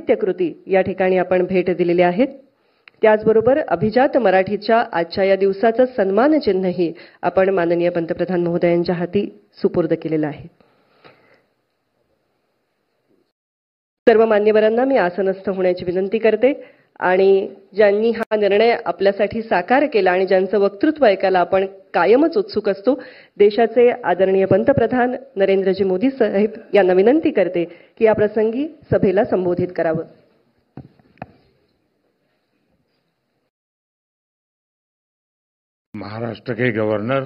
साहित्य कृती या ठिकाणी आपण भेट दिलेली आहे। त्याचबरोबर अभिजात मराठीच्या आजच्या या दिवसाचं सन्मान चिन्हही आपण माननीय पंतप्रधान महोदयांच्या हाती सुपूर्द केलेलं आहे। सर्व मान्यवरांना मी आसनस्थ होण्याची विनंती करते आणि ज्यांनी हा निर्णय आपल्यासाठी साकार केला आणि ज्यांचं वक्तृत्व ऐकायला आपण कायमच उत्सुक असतो, देशाचे आदरणीय पंतप्रधान नरेंद्रजी मोदी साहेब यांना विनंती करते की या प्रसंगी सभेला संबोधित करावं। महाराष्ट्र के गवर्नर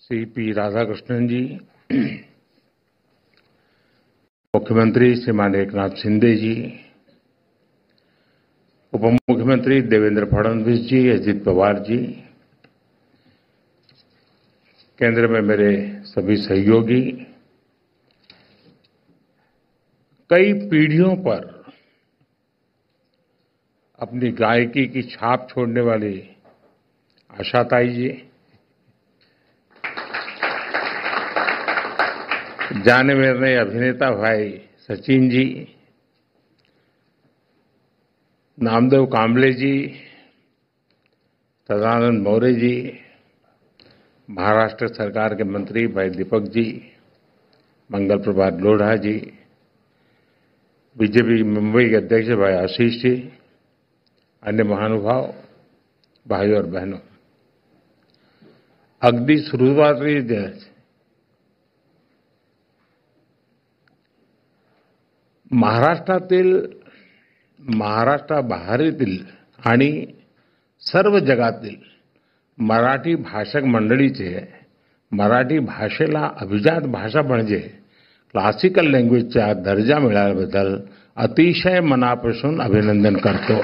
श्री पी राधाकृष्णन जी, मुख्यमंत्री श्रीमान एकनाथ शिंदे जी, उप मुख्यमंत्री देवेंद्र फडणवीस जी, अजित पवार जी, केंद्र में मेरे सभी सहयोगी, कई पीढ़ियों पर अपनी गायकी की छाप छोड़ने वाली आशाताई जी, जाने माने अभिनेता भाई सचिन जी, नामदेव कांबले जी, सदानंद मौर्य जी, महाराष्ट्र सरकार के मंत्री भाई दीपक जी, मंगल प्रभात लोढ़ा जी, बीजेपी मुंबई के अध्यक्ष भाई आशीष जी, अन्य महानुभाव भाई और बहनों, अगदी सुरुवातीला महाराष्ट्राबाहेरील आणि सर्व जगातील मराठी भाषक मंडळीचे मराठी भाषेला अभिजात भाषा म्हणजे क्लासिकल लँग्वेजचा दर्जा मिळाल्याबद्दल अतिशय मनापासून अभिनंदन करतो।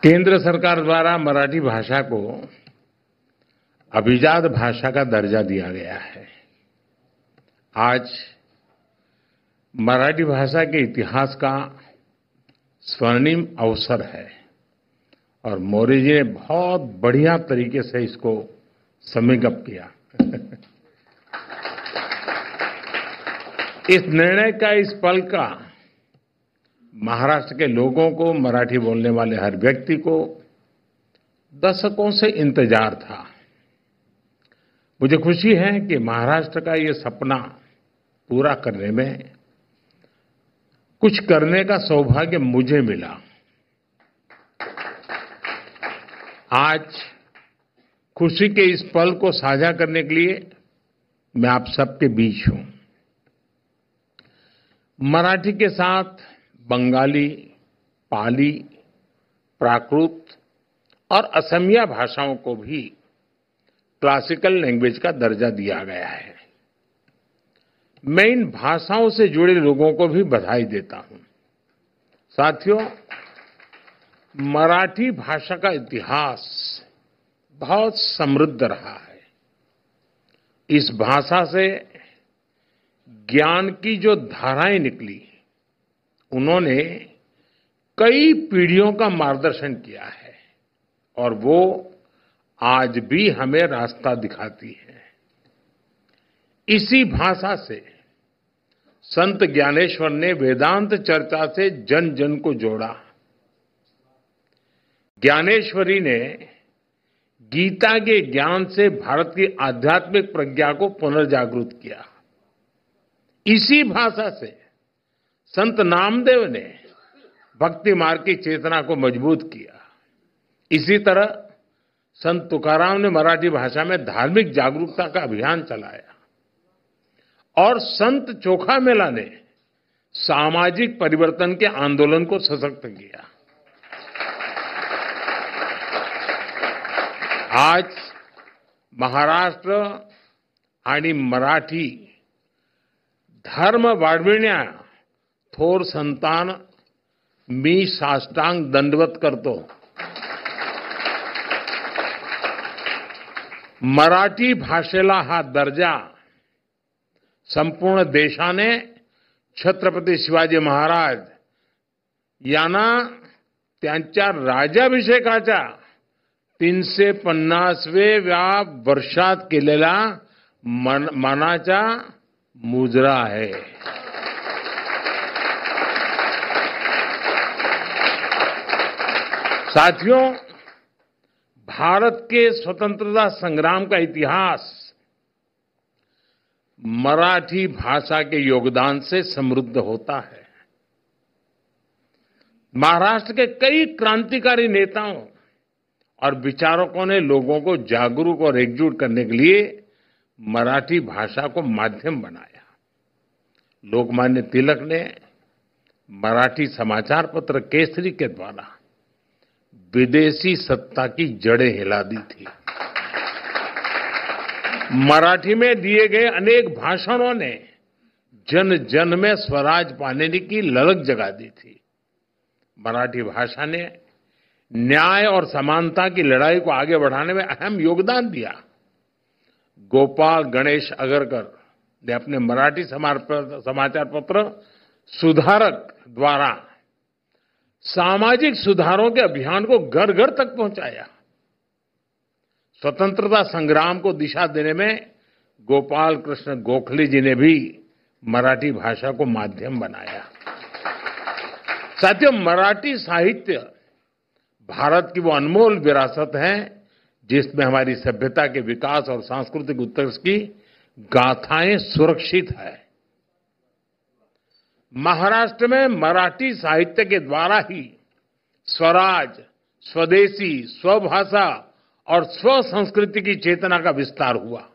केंद्र सरकार द्वारा मराठी भाषा को अभिजात भाषा का दर्जा दिया गया है। आज मराठी भाषा के इतिहास का स्वर्णिम अवसर है और मौर्य जी ने बहुत बढ़िया तरीके से इसको समेकअप किया। इस निर्णय का, इस पल का महाराष्ट्र के लोगों को, मराठी बोलने वाले हर व्यक्ति को दशकों से इंतजार था। मुझे खुशी है कि महाराष्ट्र का ये सपना पूरा करने में कुछ करने का सौभाग्य मुझे मिला। आज खुशी के इस पल को साझा करने के लिए मैं आप सबके बीच हूं। मराठी के साथ बंगाली, पाली, प्राकृत और असमिया भाषाओं को भी क्लासिकल लैंग्वेज का दर्जा दिया गया है। मैं इन भाषाओं से जुड़े लोगों को भी बधाई देता हूं। साथियों, मराठी भाषा का इतिहास बहुत समृद्ध रहा है। इस भाषा से ज्ञान की जो धाराएं निकली, उन्होंने कई पीढ़ियों का मार्गदर्शन किया है और वो आज भी हमें रास्ता दिखाती है। इसी भाषा से संत ज्ञानेश्वर ने वेदांत चर्चा से जन जन को जोड़ा। ज्ञानेश्वरी ने गीता के ज्ञान से भारत की आध्यात्मिक प्रज्ञा को पुनर्जागृत किया। इसी भाषा से संत नामदेव ने भक्ति मार्ग की चेतना को मजबूत किया। इसी तरह संत तुकाराम ने मराठी भाषा में धार्मिक जागरूकता का अभियान चलाया और संत चोखा मेला ने सामाजिक परिवर्तन के आंदोलन को सशक्त किया। आज महाराष्ट्र आणि मराठी धर्म वाढविण्या थोर संतान मी साष्टांग दंडवत करतो। मराठी भाषेला हा दर्जा संपूर्ण देशाने छत्रपती शिवाजी महाराज यांना त्यांच्या राज्याभिषेकाच्या 350व्या वर्षात केलेला मानाचा मुजरा है। साथियों, भारत के स्वतंत्रता संग्राम का इतिहास मराठी भाषा के योगदान से समृद्ध होता है। महाराष्ट्र के कई क्रांतिकारी नेताओं और विचारकों ने लोगों को जागरूक और एकजुट करने के लिए मराठी भाषा को माध्यम बनाया। लोकमान्य तिलक ने मराठी समाचार पत्र केसरी के द्वारा विदेशी सत्ता की जड़ें हिला दी थी। मराठी में दिए गए अनेक भाषणों ने जन जन में स्वराज पाने की ललक जगा दी थी। मराठी भाषा ने न्याय और समानता की लड़ाई को आगे बढ़ाने में अहम योगदान दिया। गोपाल गणेश अगरकर ने अपने मराठी समाचार पत्र सुधारक द्वारा सामाजिक सुधारों के अभियान को घर घर तक पहुंचाया। स्वतंत्रता संग्राम को दिशा देने में गोपाल कृष्ण गोखले जी ने भी मराठी भाषा को माध्यम बनाया। साथियों, मराठी साहित्य भारत की वो अनमोल विरासत है जिसमें हमारी सभ्यता के विकास और सांस्कृतिक उत्कर्ष की गाथाएं सुरक्षित है। महाराष्ट्र में मराठी साहित्य के द्वारा ही स्वराज, स्वदेशी, स्वभाषा और स्व संस्कृति की चेतना का विस्तार हुआ।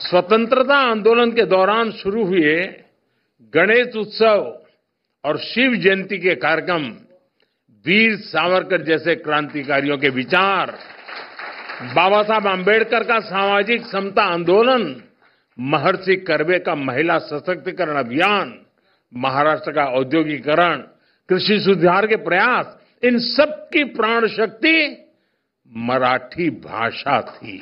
स्वतंत्रता आंदोलन के दौरान शुरू हुए गणेश उत्सव और शिव जयंती के कार्यक्रम वीर सावरकर जैसे क्रांतिकारियों के विचार, बाबा साहब आंबेडकर का सामाजिक समता आंदोलन, महर्षि कर्वे का महिला सशक्तिकरण अभियान, महाराष्ट्र का औद्योगिकरण, कृषि सुधार के प्रयास, इन सब की प्राण शक्ति मराठी भाषा थी।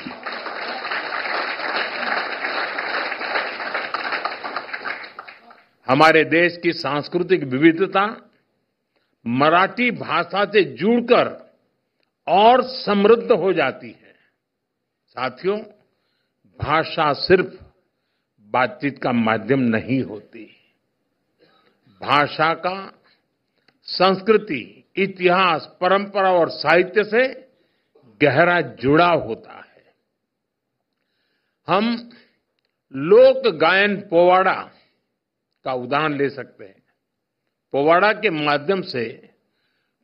हमारे देश की सांस्कृतिक विविधता मराठी भाषा से जुड़कर और समृद्ध हो जाती है। साथियों, भाषा सिर्फ बातचीत का माध्यम नहीं होती। भाषा का संस्कृति, इतिहास, परंपरा और साहित्य से गहरा जुड़ाव होता है। हम लोक गायन पोवाड़ा का उदाहरण ले सकते हैं। पोवाड़ा के माध्यम से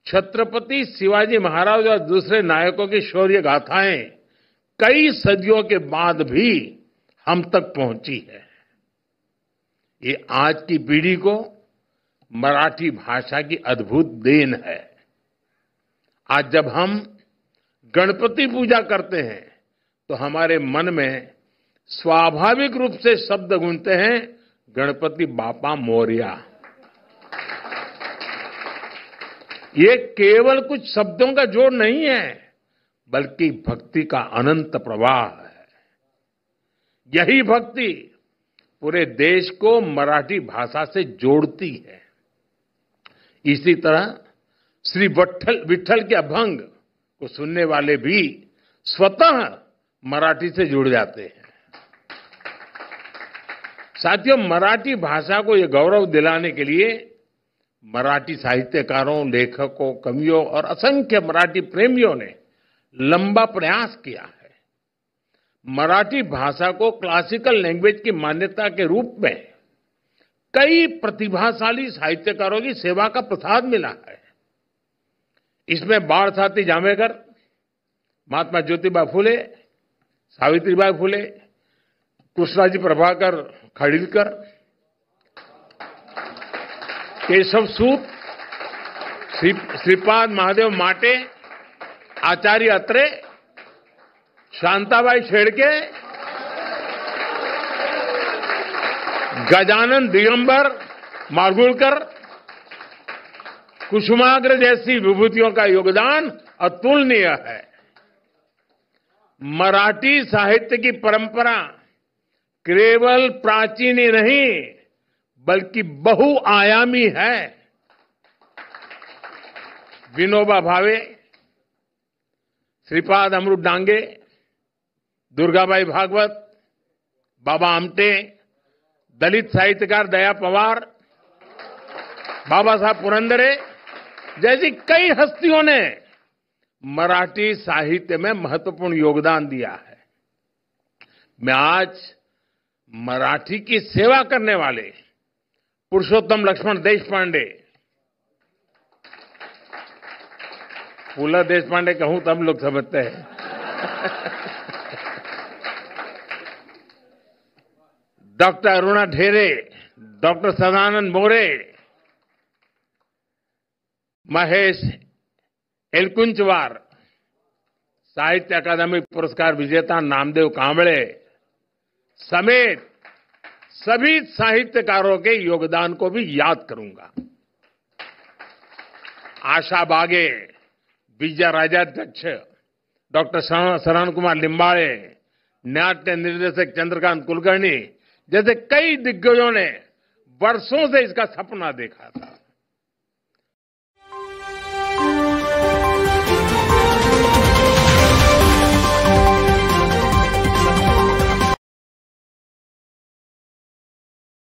छत्रपति शिवाजी महाराज और दूसरे नायकों की शौर्य गाथाएं कई सदियों के बाद भी हम तक पहुंची है। ये आज की पीढ़ी को मराठी भाषा की अद्भुत देन है। आज जब हम गणपति पूजा करते हैं तो हमारे मन में स्वाभाविक रूप से शब्द गूंजते हैं, गणपति बापा मोरया। ये केवल कुछ शब्दों का जोड़ नहीं है, बल्कि भक्ति का अनंत प्रवाह है। यही भक्ति पूरे देश को मराठी भाषा से जोड़ती है। इसी तरह श्री विठ्ठल के अभंग को सुनने वाले भी स्वतः मराठी से जुड़ जाते हैं। साथियों, मराठी भाषा को यह गौरव दिलाने के लिए मराठी साहित्यकारों, लेखकों, कवियों और असंख्य मराठी प्रेमियों ने लंबा प्रयास किया है। मराठी भाषा को क्लासिकल लैंग्वेज की मान्यता के रूप में कई प्रतिभाशाली साहित्यकारों की सेवा का प्रसाद मिला है। इसमें बाळशास्त्री जांभेकर, महात्मा ज्योतिबा फुले, सावित्रीबाई फुले, कृष्णाजी प्रभाकर खाडिलकर, केशव सूत, श्रीपाद महादेव माटे, आचार्य अत्रे, शांताबाई शेड़के, गजानन दिगंबर माडगूळकर, कुसुमाग्र जैसी विभूतियों का योगदान अतुलनीय है। मराठी साहित्य की परंपरा केवल प्राचीन ही नहीं बल्कि बहुआयामी है। विनोबा भावे, श्रीपाद अमृत डांगे, दुर्गाबाई भागवत, बाबा आमटे, दलित साहित्यकार दया पवार, बाबा साहब पुरंदरे जैसी कई हस्तियों ने मराठी साहित्य में महत्वपूर्ण योगदान दिया है। मैं आज मराठी की सेवा करने वाले पुरुषोत्तम लक्ष्मण देशपांडे, फूला देशपांडे कहूं तब लोग समझते हैं, डॉक्टर अरुणा ढेरे, डॉक्टर सदानंद मोरे, महेश एलकुंचवार, साहित्य अकादमी पुरस्कार विजेता नामदेव कांबळे समेत सभी साहित्यकारों के योगदान को भी याद करूंगा। आशा बागे, विजय राजाध्यक्ष, डॉक्टर शरण कुमार लिंबाळे, नाट्य निर्देशक चंद्रकांत कुलकर्णी जैसे कई दिग्गजों ने वर्षों से इसका सपना देखा था।